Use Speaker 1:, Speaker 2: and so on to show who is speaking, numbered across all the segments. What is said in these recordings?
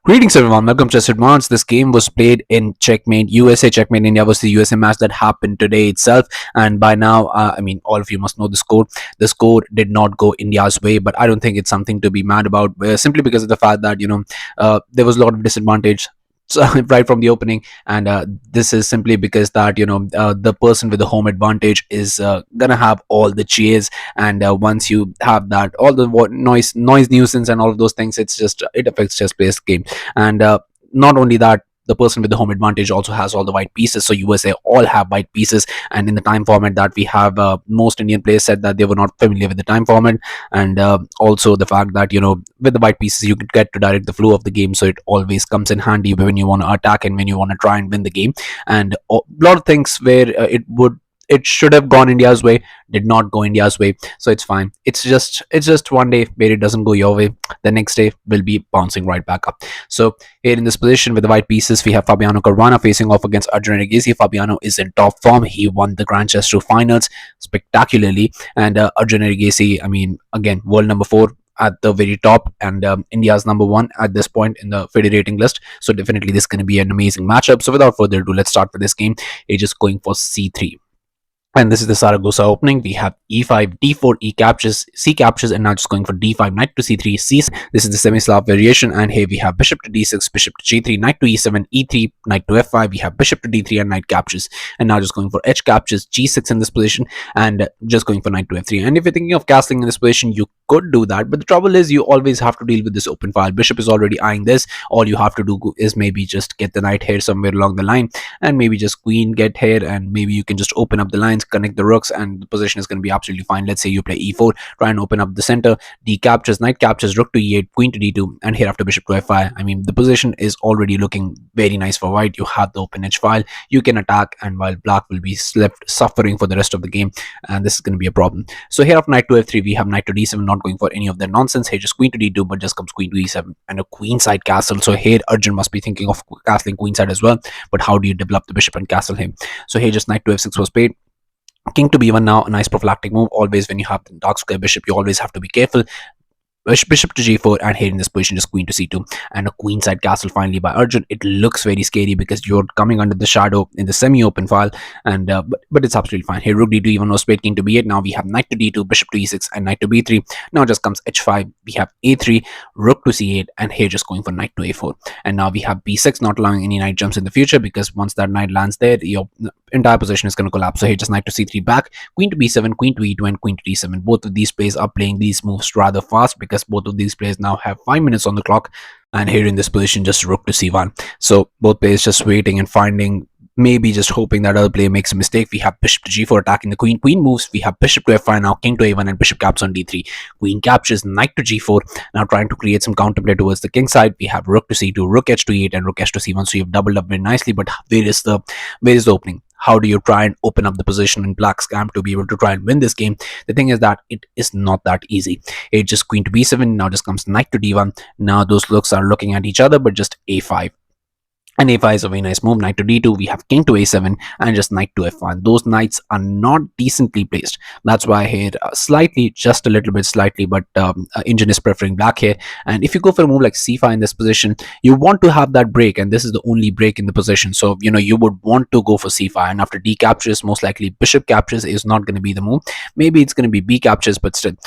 Speaker 1: Greetings everyone, welcome to Advance. This game was played in Checkmate USA. Checkmate India was the USA match that happened today itself, and by now, all of you must know the score. The score did not go India's way, but I don't think it's something to be mad about, simply because of the fact that there was a lot of disadvantage. So, right from the opening, and this is simply because that the person with the home advantage is gonna have all the cheers, and once you have that, all the noise nuisance and all of those things, it affects just players game. And not only that, the person with the home advantage also has all the white pieces, so USA all have white pieces. And in the time format that we have, most Indian players said that they were not familiar with the time format, and also the fact that with the white pieces you could get to direct the flow of the game, so it always comes in handy when you want to attack and when you want to try and win the game. And a lot of things where it should have gone India's way did not go India's way, so it's fine. It's just one day where it doesn't go your way, the next day will be bouncing right back up. So here in this position with the white pieces, we have Fabiano Caruana facing off against Arjun Erigaisi. Fabiano is in top form. He won the Grand Chess 2 finals spectacularly, and Arjun Erigaisi, again, world number 4 at the very top, and India's number 1 at this point in the FIDE rating list. So definitely this is going to be an amazing matchup. So without further ado, let's start with this game. He's just going for c3. And this is the Saragossa opening. We have e5, d4, e captures, c captures, and now just going for d5, knight to c3, c6. This is the semi-Slav variation, and here we have bishop to d6, bishop to g3, knight to e7, e3, knight to f5. We have bishop to d3 and knight captures, and now just going for h captures, g6 in this position, and just going for knight to f3. And if you're thinking of castling in this position, you could do that, but the trouble is you always have to deal with this open file. Bishop is already eyeing this. All you have to do is maybe just get the knight here somewhere along the line, and maybe just queen get here, and maybe you can just open up the lines, connect the rooks, and the position is going to be absolutely fine. Let's say you play e4, try and open up the center, d captures, knight captures, rook to e8, queen to d2, and here after bishop to f5. The position is already looking very nice for white. You have the open edge file, you can attack, and while black will be left suffering for the rest of the game, and this is going to be a problem. So here after knight to f3, we have knight to d7, not going for any of that nonsense. Here just queen to d2, but just comes queen to e7 and a queenside castle. So here Arjun must be thinking of castling queenside as well, but how do you develop the bishop and castle him? So here just knight to f6 was played. King to b1 now, a nice prophylactic move. Always when you have the dark square bishop, you always have to be careful. Bishop to g4, and here in this position just queen to c2 and a queenside castle finally by Arjun. It looks very scary because you're coming under the shadow in the semi-open file, and but it's absolutely fine. Here rook d2 even was played, king to b8. Now we have knight to d2, bishop to e6, and knight to b3. Now just comes h5, we have a3, rook to c8, and here just going for knight to a4. And now we have b6, not allowing any knight jumps in the future, because once that knight lands there, your entire position is going to collapse. So here just knight to c3 back, queen to b7, queen to e2, and queen to d7. Both of these players are playing these moves rather fast, because both of these players now have 5 minutes on the clock. And here in this position just rook to c1. So both players just waiting and finding, maybe just hoping that other player makes a mistake. We have bishop to g4 attacking the queen. Queen moves. We have bishop to f5 now, king to a1, and bishop caps on d3. Queen captures, knight to g4. Now trying to create some counterplay towards the king side. We have rook to c2, rook h to e8, and rook h to c1. So you've doubled up very nicely, but where is the opening? How do you try and open up the position in black's camp to be able to try and win this game? The thing is that it is not that easy. It just queen to b7. Now just comes knight to d1. Now those looks are looking at each other, but just a5. And a5 is a very nice move. Knight to d2, we have king to a7, and just knight to f1. Those knights are not decently placed. That's why here slightly, just a little bit slightly, but Engine is preferring black here. And if you go for a move like c5 in this position, you want to have that break, and this is the only break in the position. So you would want to go for c5, and after d captures, most likely bishop captures is not going to be the move. Maybe it's going to be b captures, but still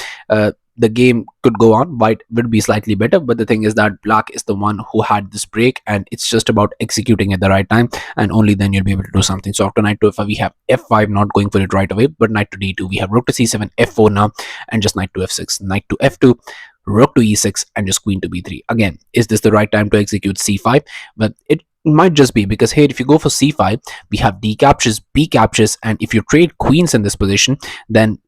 Speaker 1: the game could go on. White would be slightly better, but the thing is that black is the one who had this break, and it's just about executing at the right time, and only then you'll be able to do something. So after knight to f5, we have f5, not going for it right away, but knight to d2. We have rook to c7, f4 now, and just knight to f6, knight to f2, rook to e6, and just queen to b3. Again, is this the right time to execute c5? But it might just be, because here if you go for c5, we have d captures, b captures, and if you trade queens in this position, then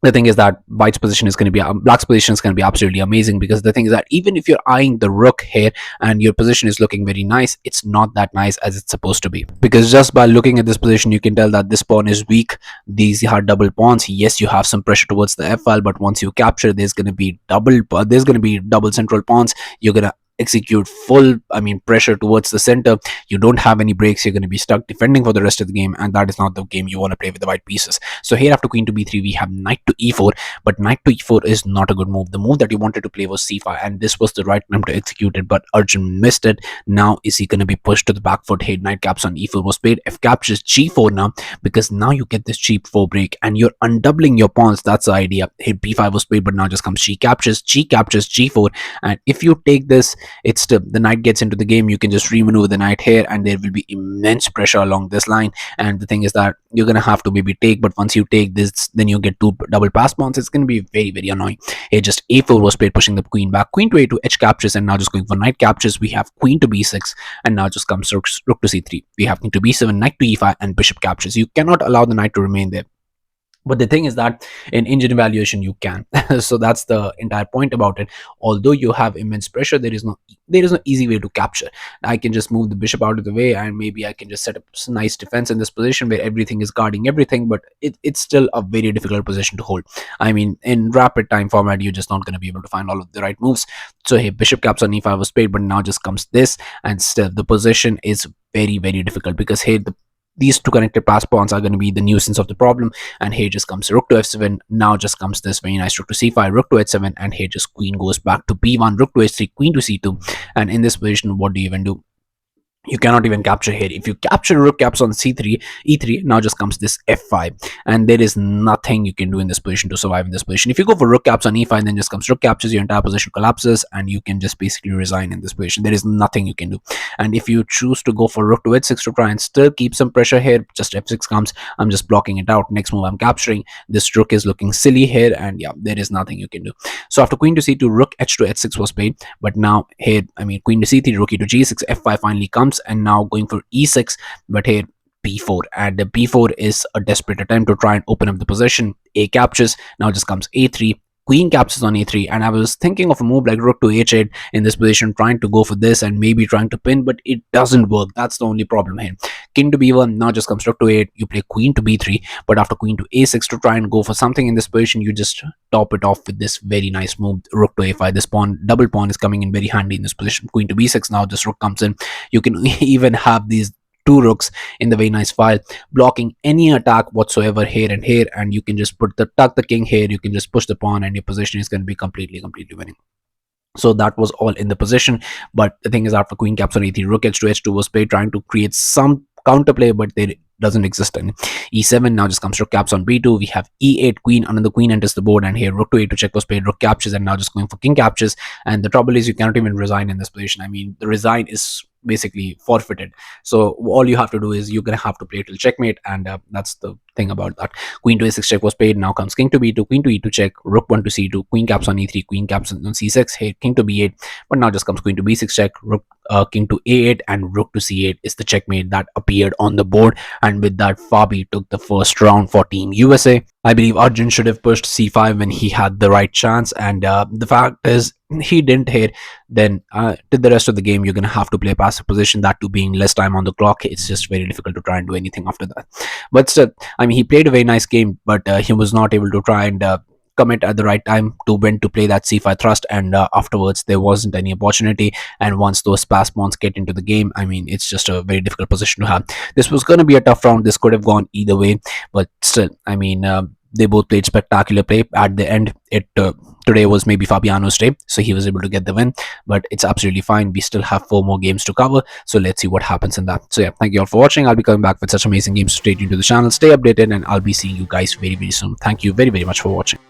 Speaker 1: the thing is that white's position is going to be black's position is going to be absolutely amazing, because the thing is that even if you're eyeing the rook here and your position is looking very nice, it's not that nice as it's supposed to be, because just by looking at this position you can tell that this pawn is weak. These are double pawns. Yes, you have some pressure towards the f file, but once you capture, there's going to be double central pawns. You're going to execute full, pressure towards the center. You don't have any breaks. You're going to be stuck defending for the rest of the game, and that is not the game you want to play with the white pieces. So here after queen to b3, we have knight to e4, but knight to e4 is not a good move. The move that you wanted to play was c5, and this was the right time to execute it, but Arjun missed it. Now is he going to be pushed to the back foot? Hey, knight caps on e4 was played. F captures g4 now, because now you get this cheap 4 break and you're undoubling your pawns. That's the idea. Hey, b5 was played, but now just comes g captures g4, and if you take this, it's still the knight gets into the game. You can just remaneuver the knight here, and there will be immense pressure along this line. And the thing is that you're gonna have to maybe take, but once you take this, then you get 2 double pass pawns. It's gonna be very, very annoying. Here just a4 was played, pushing the queen back. Queen to a2, h captures, and now just going for knight captures. We have queen to b6, and now just comes rook to c3. We have king to b7, knight to e5, and bishop captures. You cannot allow the knight to remain there. But the thing is that in engine evaluation you can. So that's the entire point about it. Although you have immense pressure, there is no easy way to capture. I can just move the bishop out of the way, and maybe I can just set up some nice defense in this position where everything is guarding everything, but it's still a very difficult position to hold. In rapid time format, you're just not going to be able to find all of the right moves. So here bishop caps on e5 was played, but now just comes this, and still the position is very, very difficult, because here these 2 connected pass pawns are going to be the nuisance of the problem. And here just comes rook to f7. Now just comes this very nice rook to c5, rook to h7, and here just queen goes back to b1, rook to h3, queen to c2. And in this position, what do you even do? You cannot even capture here. If you capture rook caps on c3, e3, now just comes this f5, and there is nothing you can do in this position to survive in this position. If you go for rook caps on e5, then just comes rook captures, your entire position collapses, and you can just basically resign in this position. There is nothing you can do. And if you choose to go for rook to h6 to try and still keep some pressure here, just f6 comes. I'm just blocking it out. Next move, I'm capturing. This rook is looking silly here, and yeah, there is nothing you can do. So after queen to c2, rook h to h6 was played, but now here, queen to c3, rook e to g6, f5 finally comes, and now going for e6, but here b4, and the b4 is a desperate attempt to try and open up the position. A captures, now just comes a3, queen captures on a3, and I was thinking of a move like rook to h8 in this position, trying to go for this and maybe trying to pin, but it doesn't work. That's the only problem here. King to b1, now just comes rook to a8, you play queen to b3, but after queen to a6 to try and go for something in this position, you just top it off with this very nice move, rook to a5. This double pawn is coming in very handy in this position. Queen to b6, now this rook comes in. You can even have these 2 rooks in the very nice file, blocking any attack whatsoever here and here, and you can just tuck the king here. You can just push the pawn, and your position is going to be completely winning. So that was all in the position. But the thing is, after queen caps on e3, rook h to h2 was played, trying to create some counterplay, but there doesn't exist any. E7, now just comes rook caps on b2. We have e8, queen, another queen enters the board, and here rook to a2 check was played, rook captures, and now just going for king captures. And the trouble is, you cannot even resign in this position. The resign is basically forfeited. So all you have to do is you're gonna have to play till checkmate, and that's the thing about that. Queen to a6 check was played. Now comes king to b2, queen to e2 check, rook 1 to c2, queen caps on e3, queen caps on c6, here king to b8, but now just comes queen to b6 check, rook king to a8, and rook to c8 is the checkmate that appeared on the board. And with that, Fabi took the first round for Team USA. I believe Arjun should have pushed c5 when he had the right chance, and the fact is he didn't hit. Then to the rest of the game, you're gonna have to play passive position, that too being less time on the clock. It's just very difficult to try and do anything after that. But still, he played a very nice game, but he was not able to try and commit at the right time to when to play that c5 thrust, and afterwards there wasn't any opportunity. And once those pass pawns get into the game, it's just a very difficult position to have. This was going to be a tough round. This could have gone either way, but still, they both played spectacular play at the end. Today was maybe Fabiano's day, so he was able to get the win, but it's absolutely fine. We still have 4 more games to cover, so let's see what happens in that. So yeah, thank you all for watching. I'll be coming back with such amazing games. Stay tuned to the channel, stay updated, and I'll be seeing you guys very, very soon. Thank you very, very much for watching.